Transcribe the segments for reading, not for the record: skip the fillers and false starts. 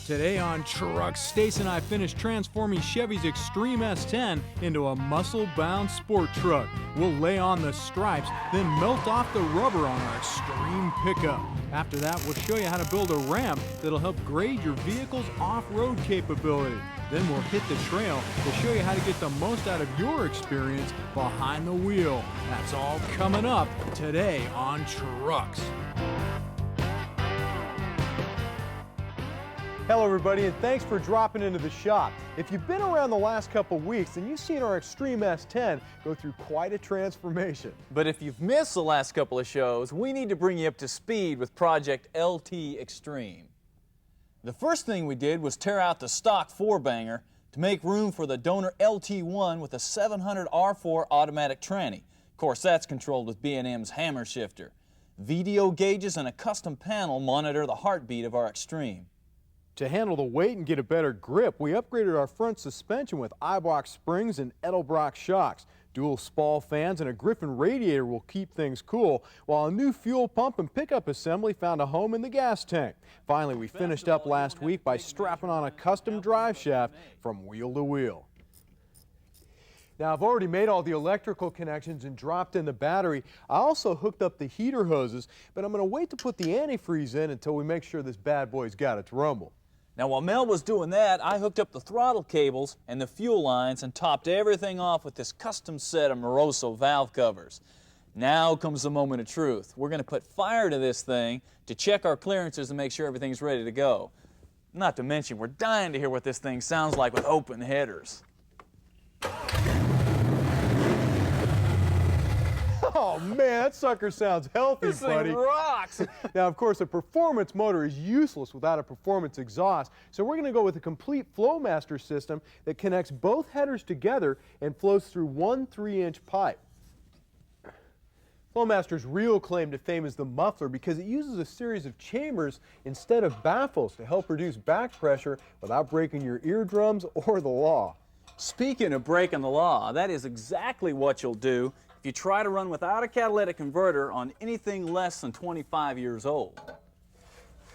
Today on Trucks, Stacey and I finished transforming Chevy's Xtreme S10 into a muscle-bound sport truck. We'll lay on the stripes, then melt off the rubber on our Xtreme pickup. After that, we'll show you how to build a ramp that'll help grade your vehicle's off-road capability. Then we'll hit the trail to show you how to get the most out of your experience behind the wheel. That's all coming up today on Trucks. Hello everybody, and thanks for dropping into the shop. If you've been around the last couple weeks, then you've seen our Xtreme S10 go through quite a transformation. But if you've missed the last couple of shows, we need to bring you up to speed with Project LT Xtreme. The first thing we did was tear out the stock 4-banger to make room for the donor LT1 with a 700 R4 automatic tranny. Of course, that's controlled with B&M's hammer shifter. VDO gauges and a custom panel monitor the heartbeat of our Xtreme. To handle the weight and get a better grip, we upgraded our front suspension with Eibach springs and Edelbrock shocks. Dual Spall fans and a Griffin radiator will keep things cool, while a new fuel pump and pickup assembly found a home in the gas tank. Finally, we finished up last week by strapping on a custom drive shaft from wheel to wheel. Now, I've already made all the electrical connections and dropped in the battery. I also hooked up the heater hoses, but I'm going to wait to put the antifreeze in until we make sure this bad boy's got its rumble. Now, while Mel was doing that, I hooked up the throttle cables and the fuel lines and topped everything off with this custom set of Moroso valve covers. Now comes the moment of truth. We're going to put fire to this thing to check our clearances and make sure everything's ready to go. Not to mention, we're dying to hear what this thing sounds like with open headers. Oh man, that sucker sounds healthy, This buddy. thing rocks! Now, of course, a performance motor is useless without a performance exhaust, so we're going to go with a complete Flowmaster system that connects both headers together and flows through one 3-inch pipe. Flowmaster's real claim to fame is the muffler because it uses a series of chambers instead of baffles to help reduce back pressure without breaking your eardrums or the law. Speaking of breaking the law, that is exactly what you'll do if you try to run without a catalytic converter on anything less than 25 years old.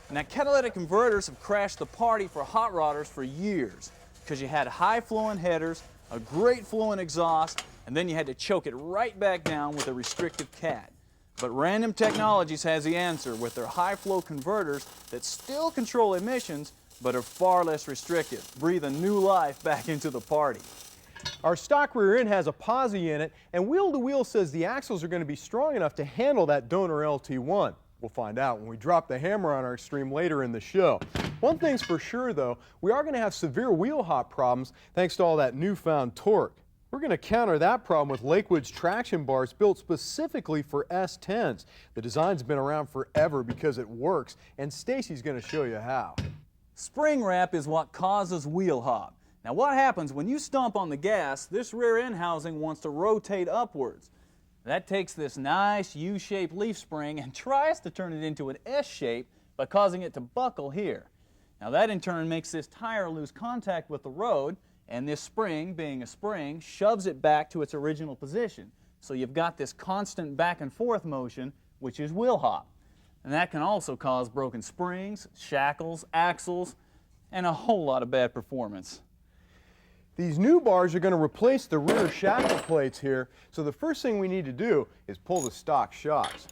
Now, catalytic converters have crashed the party for hot rodders for years because you had high flowing headers, a great flowing exhaust, and then you had to choke it right back down with a restrictive cat. But Random Technologies has the answer with their high flow converters that still control emissions but are far less restrictive, breathe a new life back into the party. Our stock rear end has a posi in it, and Wheel to Wheel says the axles are going to be strong enough to handle that donor LT1. We'll find out when we drop the hammer on our Xtreme later in the show. One thing's for sure though, we are going to have severe wheel hop problems thanks to all that newfound torque. We're going to counter that problem with Lakewood's traction bars built specifically for S10s. The design's been around forever because it works, and Stacey's going to show you how. Spring wrap is what causes wheel hop. Now, what happens when you stomp on the gas, this rear end housing wants to rotate upwards. That takes this nice U-shaped leaf spring and tries to turn it into an S shape by causing it to buckle here. Now, that in turn makes this tire lose contact with the road, and this spring, being a spring, shoves it back to its original position. So you've got this constant back and forth motion, which is wheel hop. And that can also cause broken springs, shackles, axles, and a whole lot of bad performance. These new bars are going to replace the rear shackle plates here, so the first thing we need to do is pull the stock shocks,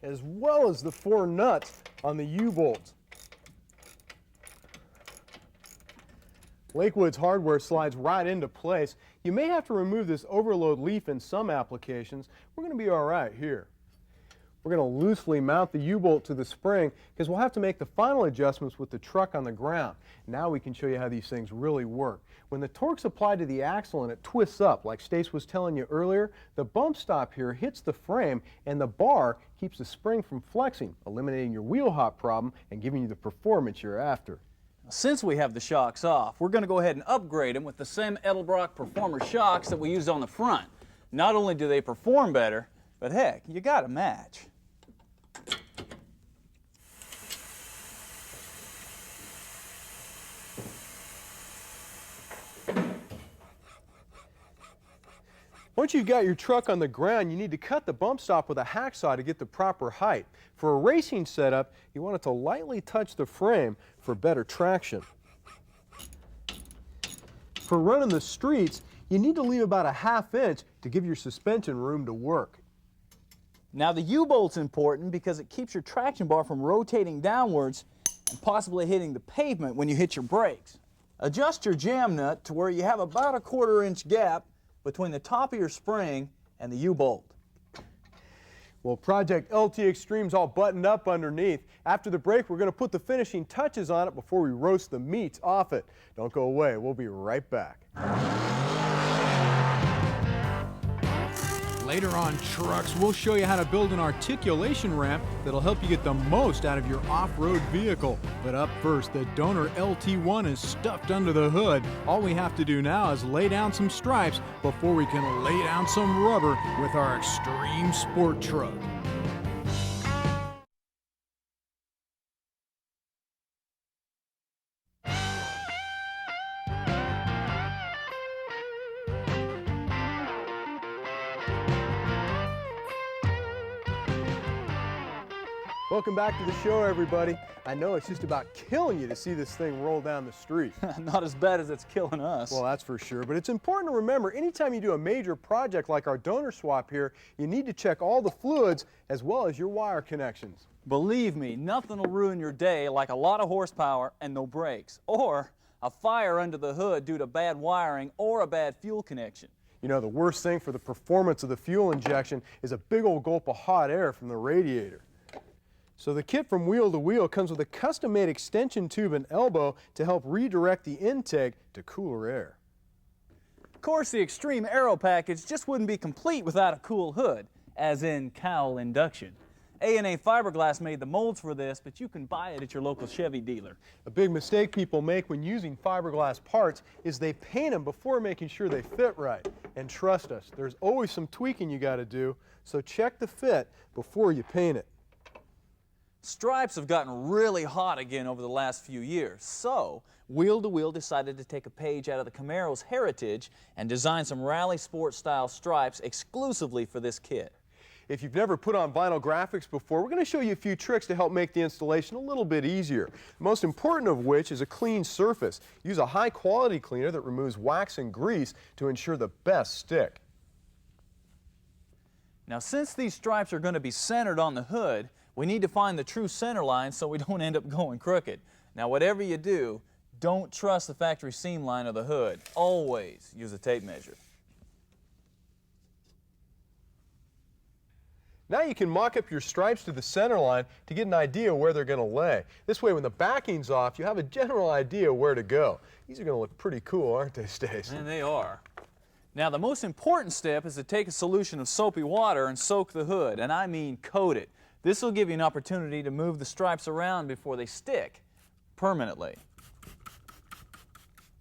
as well as the 4 nuts on the U-bolts. Lakewood's hardware slides right into place. You may have to remove this overload leaf in some applications. We're going to be all right here. We're going to loosely mount the U-bolt to the spring because we'll have to make the final adjustments with the truck on the ground. Now we can show you how these things really work. When the torque's applied to the axle and it twists up, like Stace was telling you earlier, the bump stop here hits the frame and the bar keeps the spring from flexing, eliminating your wheel hop problem and giving you the performance you're after. Since we have the shocks off, we're going to go ahead and upgrade them with the same Edelbrock Performer shocks that we used on the front. Not only do they perform better, but heck, you got to match. Once you've got your truck on the ground, you need to cut the bump stop with a hacksaw to get the proper height. For a racing setup, you want it to lightly touch the frame for better traction. For running the streets, you need to leave about a ½ inch to give your suspension room to work. Now the U-bolt's important because it keeps your traction bar from rotating downwards and possibly hitting the pavement when you hit your brakes. Adjust your jam nut to where you have about a ¼ inch gap between the top of your spring and the U-bolt. Well, Project LT Xtreme's all buttoned up underneath. After the break, we're going to put the finishing touches on it before we roast the meats off it. Don't go away. We'll be right back. Later on Trucks, we'll show you how to build an articulation ramp that'll help you get the most out of your off-road vehicle. But up first, the donor LT1 is stuffed under the hood. All we have to do now is lay down some stripes before we can lay down some rubber with our extreme sport truck. Welcome back to the show, everybody. I know it's just about killing you to see this thing roll down the street. Not as bad as it's killing us. Well, that's for sure, but it's important to remember anytime you do a major project like our donor swap here, you need to check all the fluids as well as your wire connections. Believe me, nothing will ruin your day like a lot of horsepower and no brakes, or a fire under the hood due to bad wiring or a bad fuel connection. You know, the worst thing for the performance of the fuel injection is a big old gulp of hot air from the radiator. So the kit from Wheel to Wheel comes with a custom-made extension tube and elbow to help redirect the intake to cooler air. Of course, the Xtreme Aero package just wouldn't be complete without a cool hood, as in cowl induction. A&A Fiberglass made the molds for this, but you can buy it at your local Chevy dealer. A big mistake people make when using fiberglass parts is they paint them before making sure they fit right. And trust us, there's always some tweaking you got to do, so check the fit before you paint it. Stripes have gotten really hot again over the last few years, so Wheel to Wheel decided to take a page out of the Camaro's heritage and design some rally sport style stripes exclusively for this kit. If you've never put on vinyl graphics before, we're going to show you a few tricks to help make the installation a little bit easier. The most important of which is a clean surface. Use a high quality cleaner that removes wax and grease to ensure the best stick. Now, since these stripes are going to be centered on the hood, we need to find the true center line so we don't end up going crooked. Now, whatever you do, don't trust the factory seam line of the hood. Always use a tape measure. Now you can mock up your stripes to the center line to get an idea where they're going to lay. This way, when the backing's off, you have a general idea where to go. These are going to look pretty cool, aren't they, Stacey? And they are. Now, the most important step is to take a solution of soapy water and soak the hood, and I mean coat it. This will give you an opportunity to move the stripes around before they stick permanently.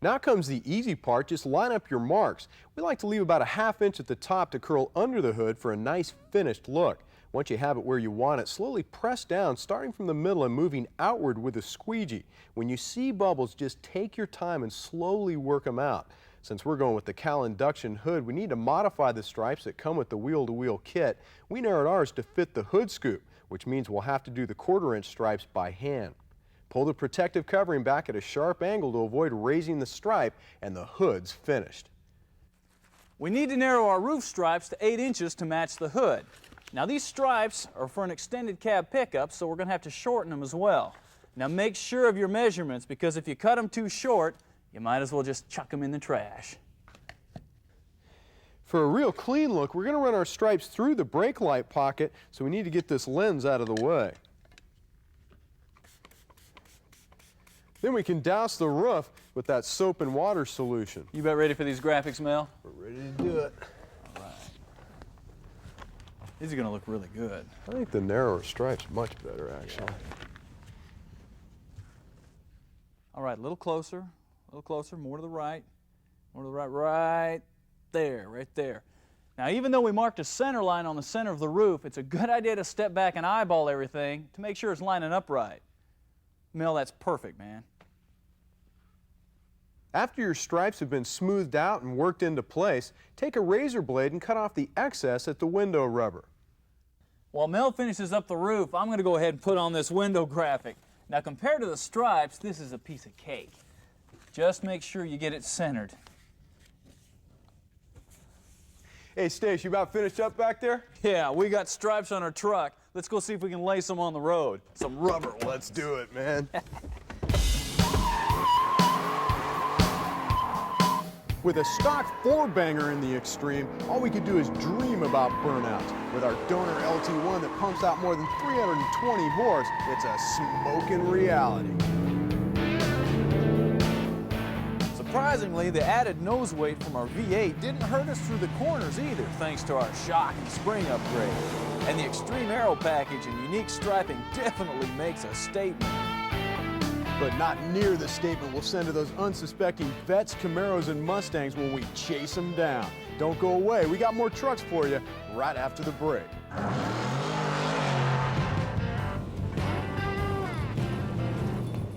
Now comes the easy part. Just line up your marks. We like to leave about a ½ inch at the top to curl under the hood for a nice finished look. Once you have it where you want it, slowly press down, starting from the middle and moving outward with a squeegee. When you see bubbles, just take your time and slowly work them out. Since we're going with the cowl induction hood, we need to modify the stripes that come with the Wheel to Wheel kit. We narrowed ours to fit the hood scoop, which means we'll have to do the ¼ inch stripes by hand. Pull the protective covering back at a sharp angle to avoid raising the stripe, and the hood's finished. We need to narrow our roof stripes to 8 inches to match the hood. Now, these stripes are for an extended cab pickup, so we're going to have to shorten them as well. Now, make sure of your measurements, because if you cut them too short, you might as well just chuck them in the trash. For a real clean look, we're going to run our stripes through the brake light pocket, so we need to get this lens out of the way. Then we can douse the roof with that soap and water solution. You about ready for these graphics, Mel? We're ready to do it. All right. These are going to look really good. I think the narrower stripe's much better, actually. All right, a little closer, more to the right, right there, right there. Now, even though we marked a center line on the center of the roof, it's a good idea to step back and eyeball everything to make sure it's lining up right. Mel, that's perfect, man. After your stripes have been smoothed out and worked into place, take a razor blade and cut off the excess at the window rubber. While Mel finishes up the roof, I'm going to go ahead and put on this window graphic. Now, compared to the stripes, this is a piece of cake. Just make sure you get it centered. Hey, Stacey, you about finished up back there? Yeah, we got stripes on our truck. Let's go see if we can lay some on the road. Some rubber ones. Let's do it, man. With a stock 4-banger in the Xtreme, all we could do is dream about burnouts. With our donor LT1 that pumps out more than 320 horse, it's a smoking reality. Surprisingly, the added nose weight from our V8 didn't hurt us through the corners either, thanks to our shock and spring upgrade. And the Xtreme Aero package and unique striping definitely makes a statement. But not near the statement we'll send to those unsuspecting Vets, Camaros, and Mustangs when we chase them down. Don't go away. We got more trucks for you right after the break.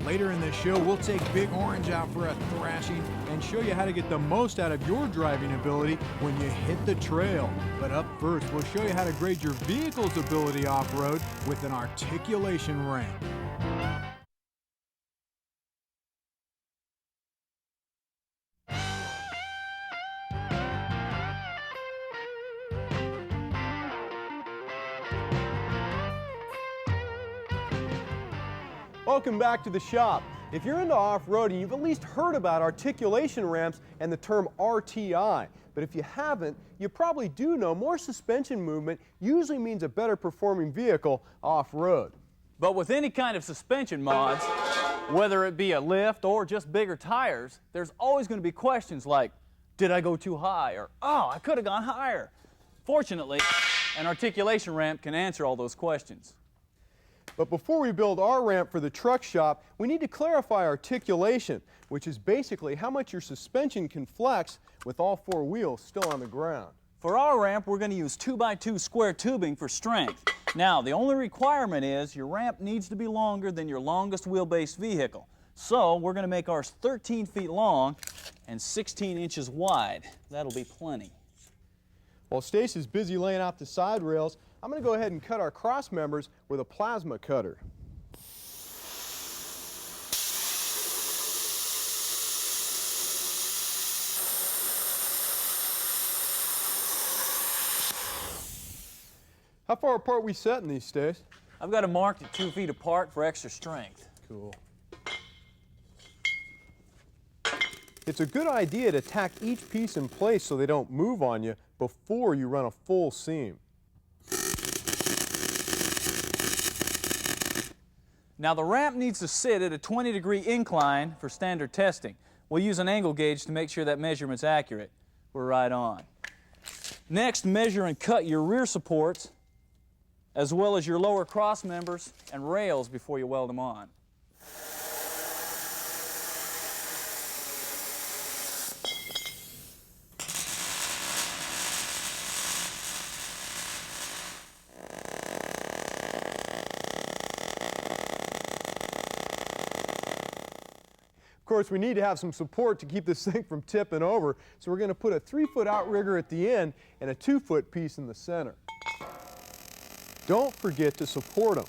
Later in this show, we'll take Big Orange out for a thrashing and show you how to get the most out of your driving ability when you hit the trail. But up first, we'll show you how to grade your vehicle's ability off-road with an articulation ramp. Welcome back to the shop. If you're into off-roading, you've at least heard about articulation ramps and the term RTI. But if you haven't, you probably do know more suspension movement usually means a better performing vehicle off-road. But with any kind of suspension mods, whether it be a lift or just bigger tires, there's always going to be questions like, did I go too high? Or, oh, I could have gone higher. Fortunately, an articulation ramp can answer all those questions. But before we build our ramp for the truck shop, we need to clarify articulation, which is basically how much your suspension can flex with all 4 wheels still on the ground. For our ramp, we're going to use 2x2 square tubing for strength. Now, the only requirement is your ramp needs to be longer than your longest wheelbase vehicle. So we're going to make ours 13 feet long and 16 inches wide. That'll be plenty. While Stacey's busy laying out the side rails, I'm going to go ahead and cut our cross members with a plasma cutter. How far apart are we setting these, Stace? I've got them marked at 2 feet apart for extra strength. Cool. It's a good idea to tack each piece in place so they don't move on you before you run a full seam. Now the ramp needs to sit at a 20-degree incline for standard testing. We'll use an angle gauge to make sure that measurement's accurate. We're right on. Next, measure and cut your rear supports as well as your lower cross members and rails before you weld them on. Of course, we need to have some support to keep this thing from tipping over, so we're going to put a 3-foot outrigger at the end and a 2-foot piece in the center. Don't forget to support them.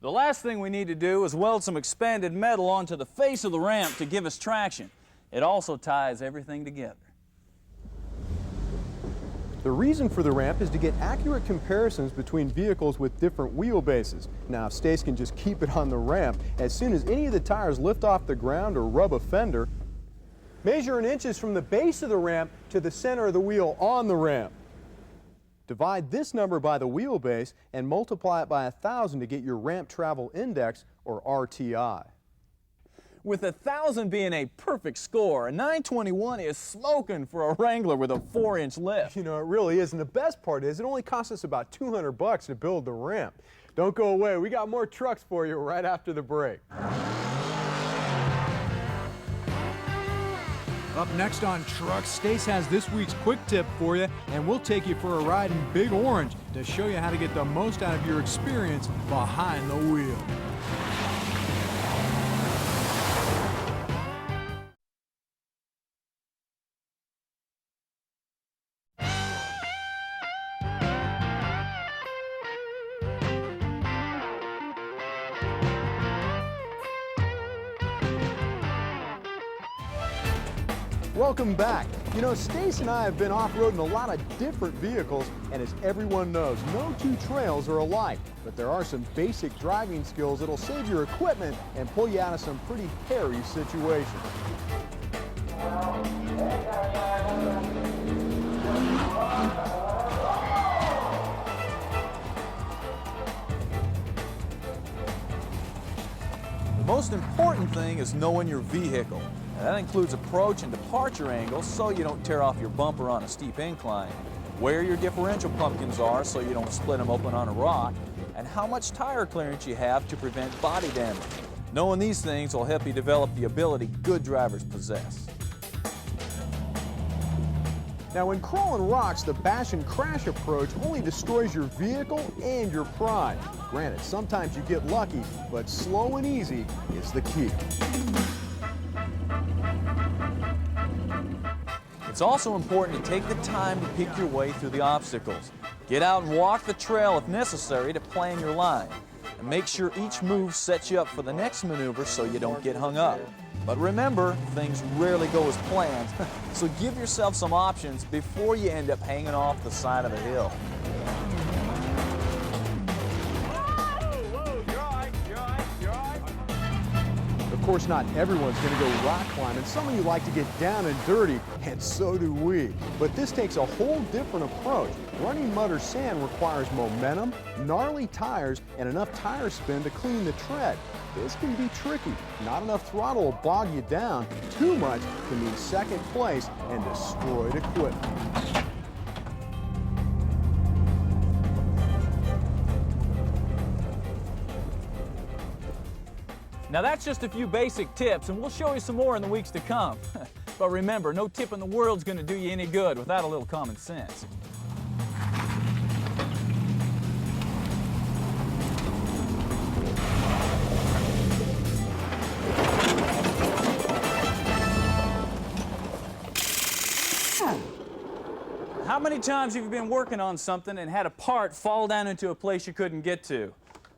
The last thing we need to do is weld some expanded metal onto the face of the ramp to give us traction. It also ties everything together. The reason for the ramp is to get accurate comparisons between vehicles with different wheelbases. Now, if Stace can just keep it on the ramp, as soon as any of the tires lift off the ground or rub a fender, measure in inches from the base of the ramp to the center of the wheel on the ramp. Divide this number by the wheelbase and multiply it by 1,000 to get your ramp travel index, or RTI. With 1,000 being a perfect score, a 921 is smoking for a Wrangler with a 4-inch lift. You know, it really is, and the best part is it only costs us about $200 to build the ramp. Don't go away, we got more trucks for you right after the break. Up next on Trucks, Stace has this week's quick tip for you, and we'll take you for a ride in Big Orange to show you how to get the most out of your experience behind the wheel. Welcome back. You know, Stacey and I have been off-roading a lot of different vehicles, and as everyone knows, no two trails are alike. But there are some basic driving skills that'll save your equipment and pull you out of some pretty hairy situations. The most important thing is knowing your vehicle. Now, that includes approach and departure angles so you don't tear off your bumper on a steep incline, where your differential pumpkins are so you don't split them open on a rock, and how much tire clearance you have to prevent body damage. Knowing these things will help you develop the ability good drivers possess. Now, when crawling rocks, the bash and crash approach only destroys your vehicle and your pride. Granted, sometimes you get lucky, but slow and easy is the key. It's also important to take the time to pick your way through the obstacles. Get out and walk the trail if necessary to plan your line. And make sure each move sets you up for the next maneuver so you don't get hung up. But remember, things rarely go as planned, so give yourself some options before you end up hanging off the side of the hill. Of course, not everyone's going to go rock climbing. Some of you like to get down and dirty, and so do we. But this takes a whole different approach. Running mud or sand requires momentum, gnarly tires, and enough tire spin to clean the tread. This can be tricky. Not enough throttle will bog you down. Too much can mean second place and destroyed equipment. Now that's just a few basic tips, and we'll show you some more in the weeks to come. But remember, no tip in the world's going to do you any good without a little common sense. How many times have you been working on something and had a part fall down into a place you couldn't get to?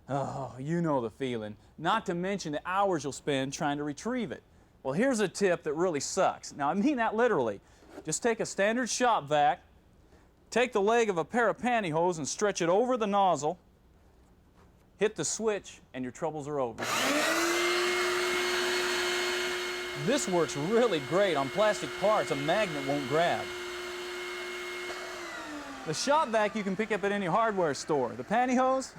Oh, you know the feeling. Not to mention the hours you'll spend trying to retrieve it. Well, here's a tip that really sucks. Now, I mean that literally. Just take a standard shop vac, take the leg of a pair of pantyhose and stretch it over the nozzle, hit the switch, and your troubles are over. This works really great on plastic parts a magnet won't grab. The shop vac you can pick up at any hardware store. The pantyhose?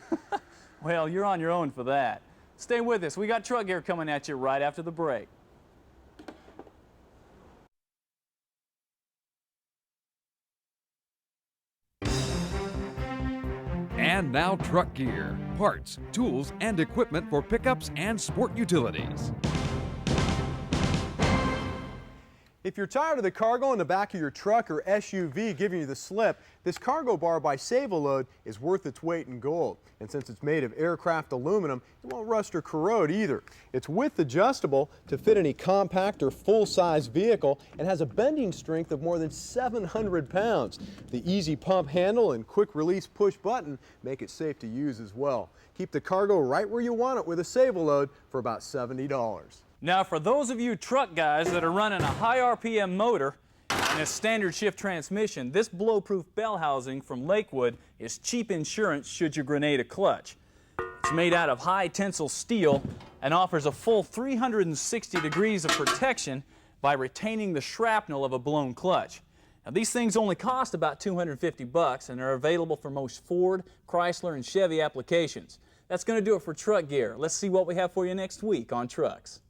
Well, you're on your own for that. Stay with us. We got truck gear coming at you right after the break. And now truck gear, parts, tools, and equipment for pickups and sport utilities. If you're tired of the cargo in the back of your truck or SUV giving you the slip, this cargo bar by Save-A-Load is worth its weight in gold. And since it's made of aircraft aluminum, it won't rust or corrode either. It's width adjustable to fit any compact or full-size vehicle and has a bending strength of more than 700 pounds. The easy pump handle and quick release push button make it safe to use as well. Keep the cargo right where you want it with a Save-A-Load for about $70. Now, for those of you truck guys that are running a high RPM motor and a standard shift transmission, this blow-proof bell housing from Lakewood is cheap insurance should you grenade a clutch. It's made out of high tensile steel and offers a full 360 degrees of protection by retaining the shrapnel of a blown clutch. Now, these things only cost about $250 and are available for most Ford, Chrysler, and Chevy applications. That's going to do it for truck gear. Let's see what we have for you next week on Trucks.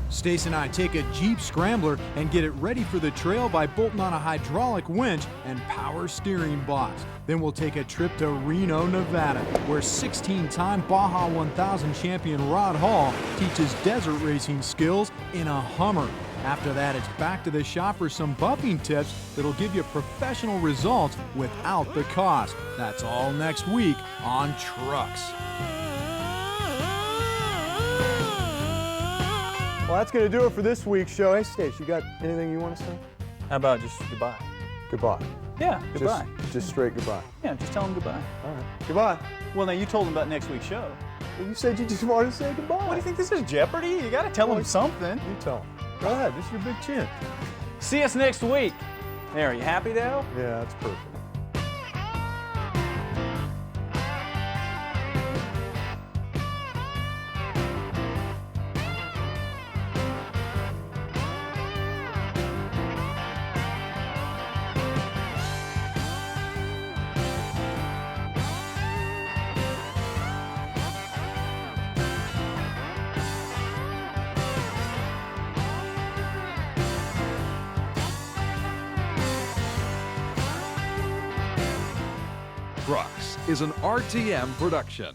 Stacey and I take a Jeep Scrambler and get it ready for the trail by bolting on a hydraulic winch and power steering box. Then we'll take a trip to Reno, Nevada, where 16-time Baja 1000 champion Rod Hall teaches desert racing skills in a Hummer. After that, it's back to the shop for some buffing tips that'll give you professional results without the cost. That's all next week on Trucks. Well, that's going to do it for this week's show. Hey, Stacey, you got anything you want to say? How about just goodbye? Goodbye. Yeah, goodbye. Just straight goodbye. Yeah, just tell them goodbye. All right. Goodbye. Well, now you told them about next week's show. Well, you said you just wanted to say goodbye. What do you think this is, Jeopardy? You got to tell them something. You tell them. Go ahead, this is your big chin. See us next week. There, are you happy, Dale? Yeah, that's perfect. Trucks is an RTM production.